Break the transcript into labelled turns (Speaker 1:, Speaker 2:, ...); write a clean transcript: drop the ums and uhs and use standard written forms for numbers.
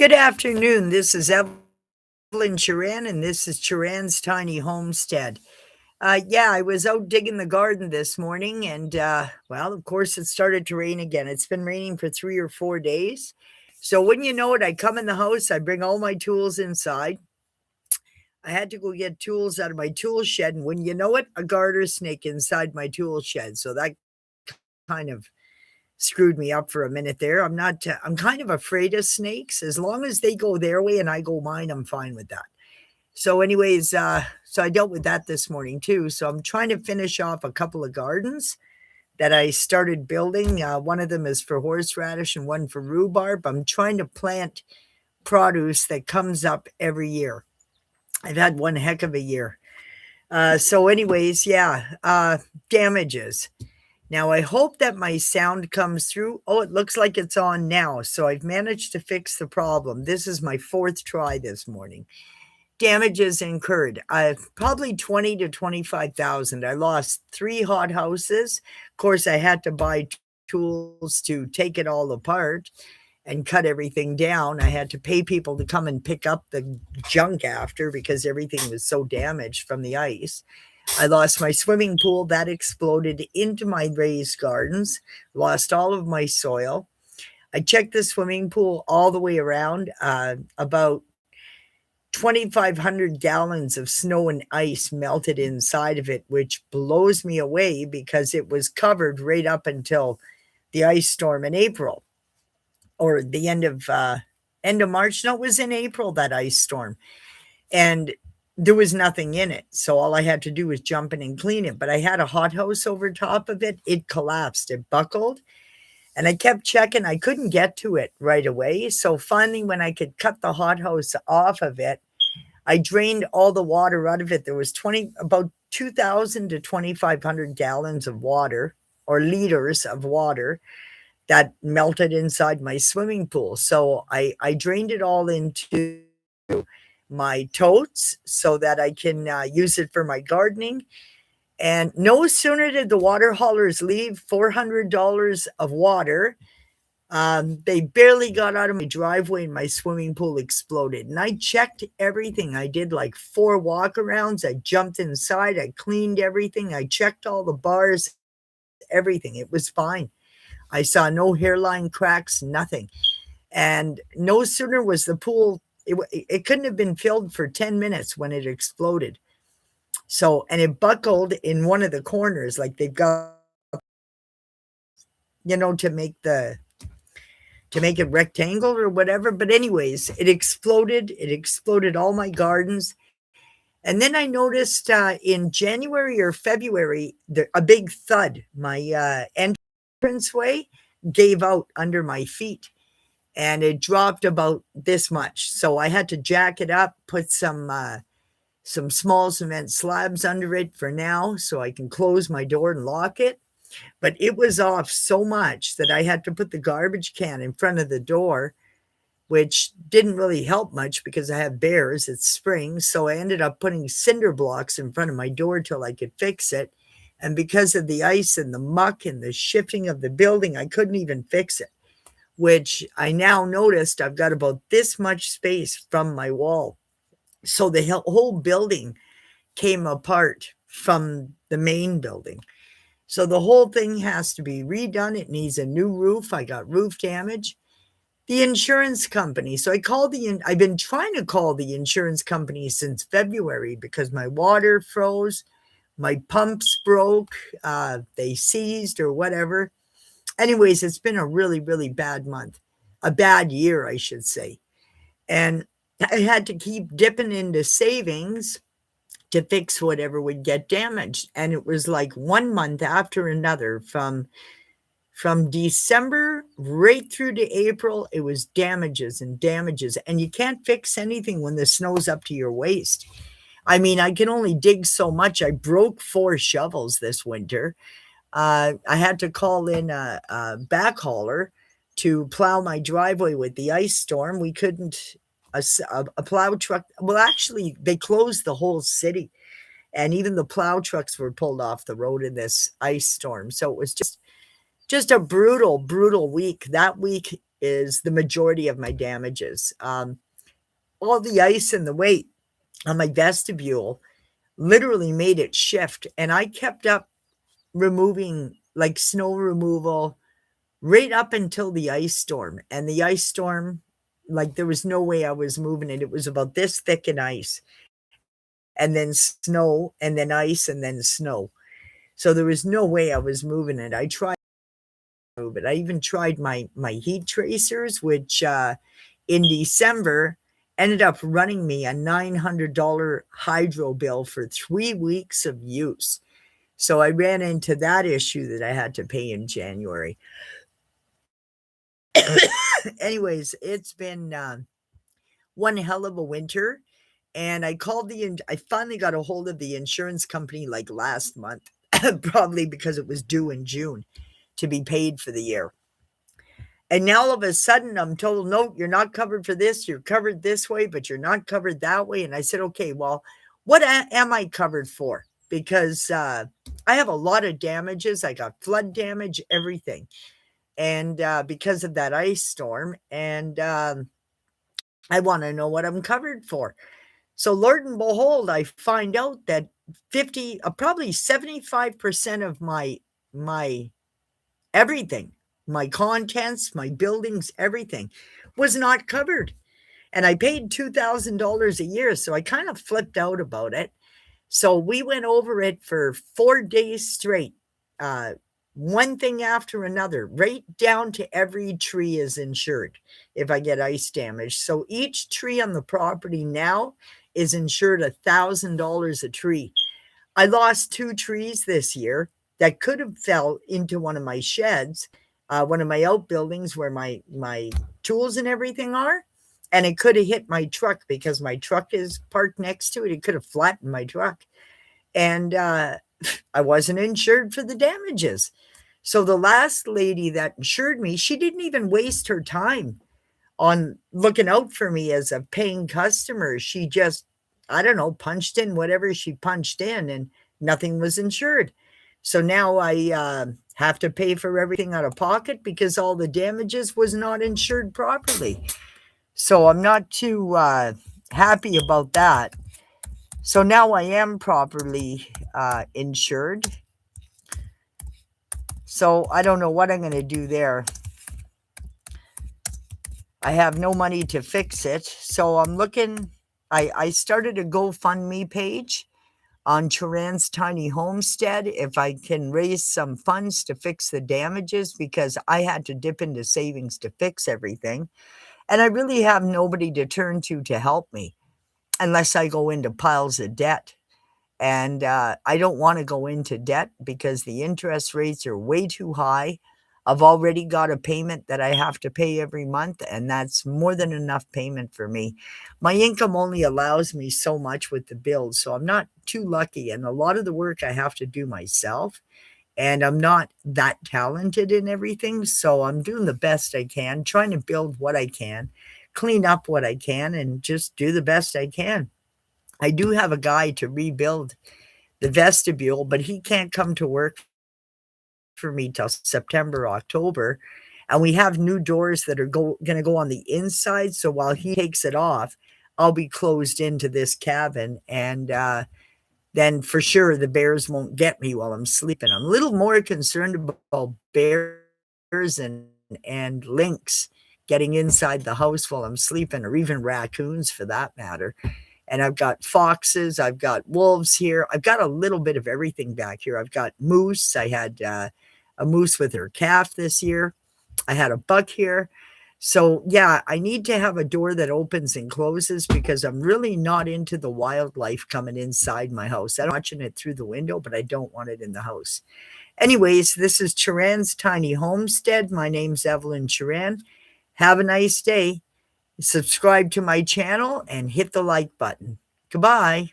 Speaker 1: Good afternoon. This is Evelyn Churan, and this is Churan's Tiny Homestead. Yeah, I was out digging the garden this morning, and well, of course, it started to rain again. It's been raining for 3 or 4 days. So, when you know it, I come in the house, I bring all my tools inside. I had to go get tools out of my tool shed, and when you know it, a garter snake inside my tool shed. So, that kind of screwed me up for a minute there. I'm kind of afraid of snakes. As long as they go their way and I go mine, I'm fine with that. So anyways, so I dealt with that this morning too. So I'm trying to finish off a couple of gardens that I started building. One of them is for horseradish and one for rhubarb. I'm trying to plant produce that comes up every year. I've had one heck of a year. So anyways, yeah, damages. Now, I hope that my sound comes through. Oh, it looks like it's on now. So I've managed to fix the problem. This is my fourth try this morning. Damages incurred. Probably 20 to 25,000. I lost 3 hothouses. Of course, I had to buy tools to take it all apart and cut everything down. I had to pay people to come and pick up the junk after because everything was so damaged from the ice. I lost my swimming pool. That exploded into my raised gardens, lost all of my soil. I checked the swimming pool all the way around. About 2,500 gallons of snow and ice melted inside of it, which blows me away because it was covered right up until the ice storm in April, or the end of March. No, it was in April, that ice storm. And there was nothing in it. So all I had to do was jump in and clean it. But I had a hothouse over top of it. It collapsed. It buckled. And I kept checking. I couldn't get to it right away. So finally, when I could cut the hothouse off of it, I drained all the water out of it. There was about 2,000 to 2,500 gallons of water, or liters of water, that melted inside my swimming pool. So I drained it all into my totes so that I can use it for my gardening. And no sooner did the water haulers leave, $400 of water. They barely got out of my driveway and my swimming pool exploded. And I checked everything. I did like 4 walkarounds. I jumped inside. I cleaned everything. I checked all the bars, everything. It was fine. I saw no hairline cracks, nothing. And no sooner was the pool, it couldn't have been filled for 10 minutes when it exploded. So, and it buckled in one of the corners, like they've got, to make it rectangle or whatever. But anyways, it exploded. It exploded all my gardens. And then I noticed in January or February, a big thud. My entranceway gave out under my feet, and it dropped about this much. So I had to jack it up, put some small cement slabs under it for now so I can close my door and lock it. But it was off so much that I had to put the garbage can in front of the door, which didn't really help much because I have bears. It's spring. So I ended up putting cinder blocks in front of my door till I could fix it. And because of the ice and the muck and the shifting of the building, I couldn't even fix it, which I now noticed I've got about this much space from my wall. So the whole building came apart from the main building. So the whole thing has to be redone. It needs a new roof. I got roof damage. The insurance company. So I've been trying to call the insurance company since February because my water froze, my pumps broke, they seized or whatever. Anyways, it's been a really, really bad month, a bad year, I should say. And I had to keep dipping into savings to fix whatever would get damaged. And it was like 1 month after another, from December right through to April. It was damages and damages. And you can't fix anything when the snow's up to your waist. I mean, I can only dig so much. I broke 4 shovels this winter. I had to call in a backhauler to plow my driveway with the ice storm. We couldn't, a plow truck, well, actually, they closed the whole city, and even the plow trucks were pulled off the road in this ice storm. So it was just a brutal, brutal week. That week is the majority of my damages. All the ice and the weight on my vestibule literally made it shift, and I kept up removing, like, snow removal right up until the ice storm, and the ice storm, like, there was no way I was moving it. It was about this thick in ice, and then snow, and then ice, and then snow. So there was no way I was moving it. I tried to move it. I even tried my heat tracers, which, in December ended up running me a $900 hydro bill for 3 weeks of use. So I ran into that issue that I had to pay in January. Anyways, it's been, one hell of a winter, and I finally got a hold of the insurance company, like, last month, probably because it was due in June to be paid for the year. And now all of a sudden I'm told, "No, you're not covered for this. You're covered this way, but you're not covered that way." And I said, "Okay, well, what am I covered for?" Because, I have a lot of damages. I got flood damage, everything. And, because of that ice storm, and, I wanna know what I'm covered for. So, Lord and behold, I find out that probably 75% of my everything, my contents, my buildings, everything was not covered. And I paid $2,000 a year, so I kind of flipped out about it. So we went over it for 4 days straight, uh, one thing after another, right down to every tree is insured if I get ice damage. So each tree on the property now is insured $1,000 a tree. I lost 2 trees this year that could have fell into one of my sheds, one of my outbuildings where my tools and everything are, and it could have hit my truck because my truck is parked next to it. It could have flattened my truck, and, I wasn't insured for the damages. So the last lady that insured me, she didn't even waste her time on looking out for me as a paying customer. She just, I don't know, punched in whatever she punched in, and nothing was insured. So now I, have to pay for everything out of pocket because all the damages was not insured properly. So I'm not too, happy about that. So now I am properly, insured. So I don't know what I'm gonna do there. I have no money to fix it, so I started a GoFundMe page on Churan's Tiny Homestead if I can raise some funds to fix the damages, because I had to dip into savings to fix everything, and I really have nobody to turn to help me unless I go into piles of debt. And, I don't wanna go into debt because the interest rates are way too high. I've already got a payment that I have to pay every month, and that's more than enough payment for me. My income only allows me so much with the bills, so I'm not too lucky, and a lot of the work I have to do myself, and I'm not that talented in everything, so I'm doing the best I can, trying to build what I can, clean up what I can, and just do the best I can. I do have a guy to rebuild the vestibule, but he can't come to work for me till September, October. And we have new doors that are gonna go on the inside. So while he takes it off, I'll be closed into this cabin. And then for sure the bears won't get me while I'm sleeping. I'm a little more concerned about bears and lynx getting inside the house while I'm sleeping, or even raccoons for that matter. And I've got foxes, I've got wolves here. I've got a little bit of everything back here. I've got moose. I had a moose with her calf this year. I had a buck here. So, yeah, I need to have a door that opens and closes because I'm really not into the wildlife coming inside my house. I'm watching it through the window, but I don't want it in the house. Anyways, this is Churan's Tiny Homestead. My name's Evelyn Churan. Have a nice day. Subscribe to my channel and hit the like button. Goodbye.